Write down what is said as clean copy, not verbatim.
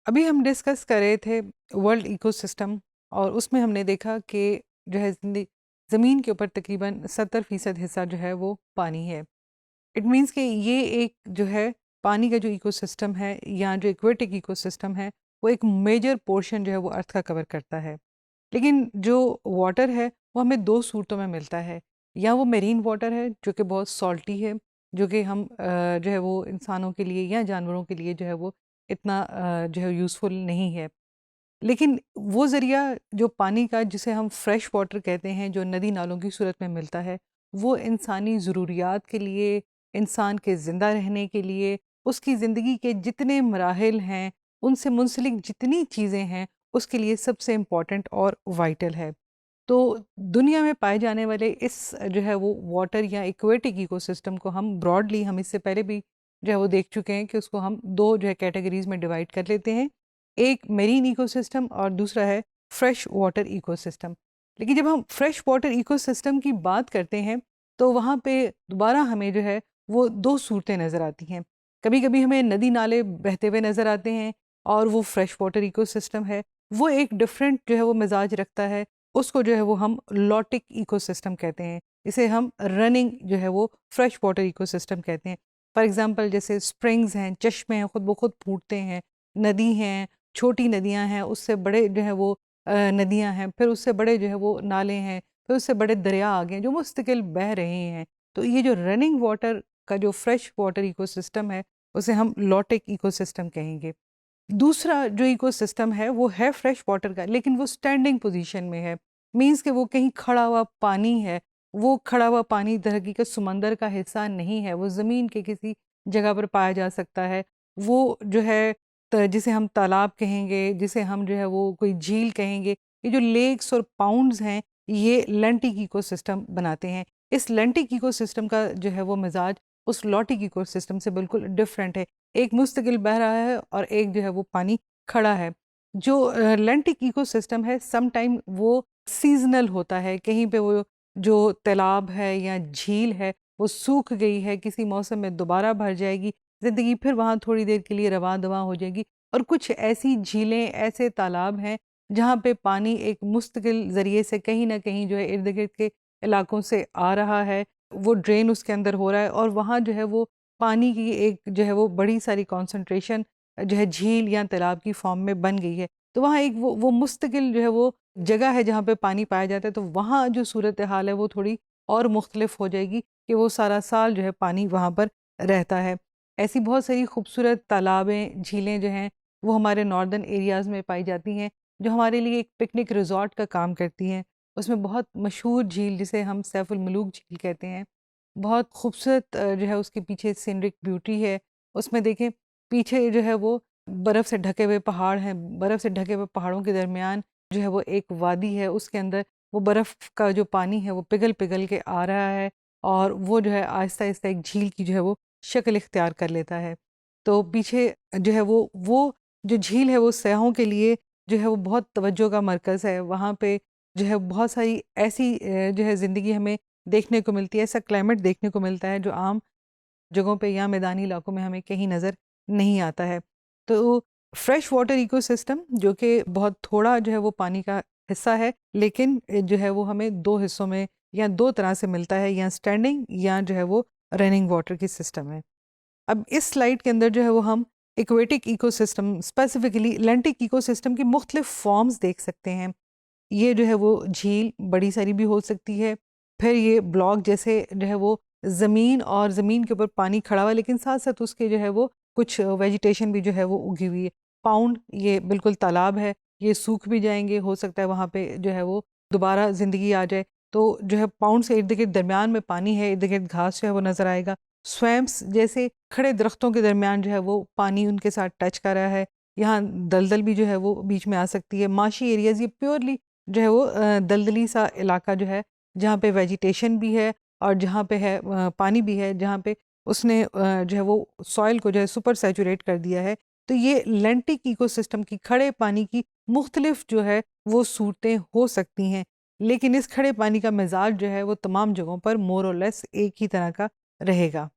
अभी हम डिस्कस कर रहे थे वर्ल्ड इकोसिस्टम और उसमें हमने देखा कि जो है ज़मीन के ऊपर तकरीबन 70% हिस्सा जो है वो पानी है। इट मीन्स कि ये एक जो है पानी का जो इकोसिस्टम है या जो एक्वेटिक इकोसिस्टम है वो एक मेजर पोर्शन जो है वो अर्थ का कवर करता है। लेकिन जो वाटर है वो हमें दो सूरतों में मिलता है। या वो मेरीन वाटर है जो कि बहुत सॉल्टी है, जो कि हम जो है वो इंसानों के लिए या जानवरों के लिए जो है वो इतना जो है यूज़फुल नहीं है। लेकिन वो ज़रिया जो पानी का जिसे हम फ्रेश वाटर कहते हैं जो नदी नालों की सूरत में मिलता है, वो इंसानी ज़रूरियात के लिए, इंसान के ज़िंदा रहने के लिए, उसकी ज़िंदगी के जितने मराहिल हैं, उनसे मुंसलिक जितनी चीज़ें हैं, उसके लिए सबसे इम्पोर्टेंट और वाइटल है। तो दुनिया में पाए जाने वाले इस जो है वो वाटर या एक्वेटिक इकोसिस्टम को हम ब्रॉडली हम इससे पहले भी जो है वो देख चुके हैं कि उसको हम दो जो है कैटेगरीज में डिवाइड कर लेते हैं। एक मेरीन इकोसिस्टम और दूसरा है फ्रेश वाटर इकोसिस्टम। लेकिन जब हम फ्रेश वाटर इकोसिस्टम की बात करते हैं तो वहाँ पे दोबारा हमें जो है वो दो सूरतें नज़र आती हैं। कभी कभी हमें नदी नाले बहते हुए नज़र आते हैं और वो फ्रेश वाटर इकोसिस्टम है, वो एक डिफरेंट जो है वो मिजाज रखता है। उसको जो है वो हम लॉटिक इकोसिस्टम कहते हैं। इसे हम रनिंग जो है वो फ्रेश वाटर इकोसिस्टम कहते हैं। फॉर एग्जांपल जैसे स्प्रिंग्स हैं, चश्मे हैं, खुद ब खुद फूटते हैं, नदी हैं, छोटी नदियां हैं, उससे बड़े जो है वो नदियां हैं, फिर उससे बड़े जो है वो नाले हैं, फिर उससे बड़े दरिया आ गए हैं जो मुस्तकिल बह रहे हैं। तो ये जो रनिंग वाटर का जो फ्रेश वाटर इकोसिस्टम है उसे हम लॉटिक इकोसिस्टम कहेंगे। दूसरा जो इकोसिस्टम है वो है फ्रेश वाटर का, लेकिन वो स्टैंडिंग पोजीशन में है। मींस कि वो कहीं खड़ा हुआ पानी है। वो खड़ा हुआ पानी दरहकीकत समंदर का हिस्सा नहीं है, वो ज़मीन के किसी जगह पर पाया जा सकता है। वो जो है जिसे हम तालाब कहेंगे, जिसे हम जो है वो कोई झील कहेंगे, ये जो लेक्स और पाउंड्स हैं ये लेंटिक इकोसिस्टम बनाते हैं। इस लेंटिक इकोसिस्टम का जो है वो मिजाज उस लॉटिक इकोसिस्टम से बिल्कुल डिफरेंट है। एक मुस्तकिल बह रहा है और एक जो है वो पानी खड़ा है। जो लेंटिक इकोसिस्टम है सम टाइम वो सीज़नल होता है, कहीं पे वो जो तालाब है या झील है वो सूख गई है, किसी मौसम में दोबारा भर जाएगी, ज़िंदगी फिर वहाँ थोड़ी देर के लिए रवां-दवां हो जाएगी। और कुछ ऐसी झीलें, ऐसे तालाब हैं जहाँ पे पानी एक मुस्तकिल ज़रिए से कहीं न कहीं जो है इर्द-गिर्द के इलाकों से आ रहा है, वो ड्रेन उसके अंदर हो रहा है और वहाँ जो है वो पानी की एक जो है वो बड़ी सारी कॉन्सेंट्रेशन जो है झील या तालाब की फॉर्म में बन गई है। तो वहाँ एक वो मुस्तकिल जो है वो जगह है जहाँ पे पानी पाया जाता है, तो वहाँ जो सूरत हाल है वो थोड़ी और मुख्तलिफ हो जाएगी कि वो सारा साल जो है पानी वहाँ पर रहता है। ऐसी बहुत सारी खूबसूरत तालाबें, झीलें जो हैं वो हमारे नॉर्दर्न एरियाज़ में पाई जाती हैं, जो हमारे लिए एक पिकनिक रिज़ॉर्ट का काम करती हैं। उसमें बहुत मशहूर झील जिसे हम सैफ़ उल मलूक झील कहते हैं, बहुत खूबसूरत जो है उसके पीछे सीनरिक ब्यूटी है। उसमें देखें पीछे जो है वो बर्फ़ से ढके हुए पहाड़ हैं, बर्फ़ से ढके हुए पहाड़ों के दरमियान जो है वो एक वादी है, उसके अंदर वो बर्फ़ का जो पानी है वो पिघल-पिघल के आ रहा है और वो जो है आहिस्ता-आहिस्ता एक झील की जो है वो शक्ल इख्तियार कर लेता है। तो पीछे जो है वो जो झील है वो सयाहों के लिए जो है वो बहुत तवज्जो का मरकज़ है। वहाँ पे जो है बहुत सारी ऐसी जो है ज़िंदगी हमें देखने को मिलती है, ऐसा क्लाइमेट देखने को मिलता है जो आम जगहों पे या मैदानी इलाकों में हमें कहीं नज़र नहीं आता है। तो फ्रेश वाटर इकोसिस्टम जो कि बहुत थोड़ा जो है वो पानी का हिस्सा है, लेकिन जो है वो हमें 2 हिस्सों में या 2 तरह से मिलता है, या स्टैंडिंग या जो है वो रनिंग वाटर की सिस्टम है। अब इस स्लाइड के अंदर जो है वो हम एक्वेटिक इकोसिस्टम स्पेसिफिकली लेंटिक इकोसिस्टम की मुख्तलिफ फॉर्म्स देख सकते हैं। ये जो है वो झील बड़ी सारी भी हो सकती है। फिर ये ब्लॉक जैसे जो है वो ज़मीन और ज़मीन के ऊपर पानी खड़ा हुआ है, लेकिन साथ-साथ उसके जो है वो कुछ वेजिटेशन भी जो है वो उगी हुई है। पाउंड ये बिल्कुल तालाब है, ये सूख भी जाएँगे, हो सकता है वहाँ पे जो है वो दोबारा ज़िंदगी आ जाए। तो जो है पाउंड से इर्द-गिर्द दरमियान में पानी है, इर्द-गिर्द घास जो है वो नज़र आएगा। स्वैम्प्स जैसे खड़े दरख्तों के दरमियान जो है वो पानी उनके साथ टच कर रहा है। यहाँ दलदल भी जो है वो बीच में आ सकती है। माशी एरियाज़ ये प्योरली जो है वो दलदली सा इलाका जो है, जहाँ पे वेजिटेशन भी है और जहाँ पे है पानी भी है, जहाँ पे उसने जो है वो सॉइल को जो है सुपर सैचुरेट कर दिया है। तो ये लेंटिक इकोसिस्टम की खड़े पानी की मुख्तलिफ जो है वो सूरतें हो सकती हैं, लेकिन इस खड़े पानी का मिजाज जो है वो तमाम जगहों पर मोर और लेस एक ही तरह का रहेगा।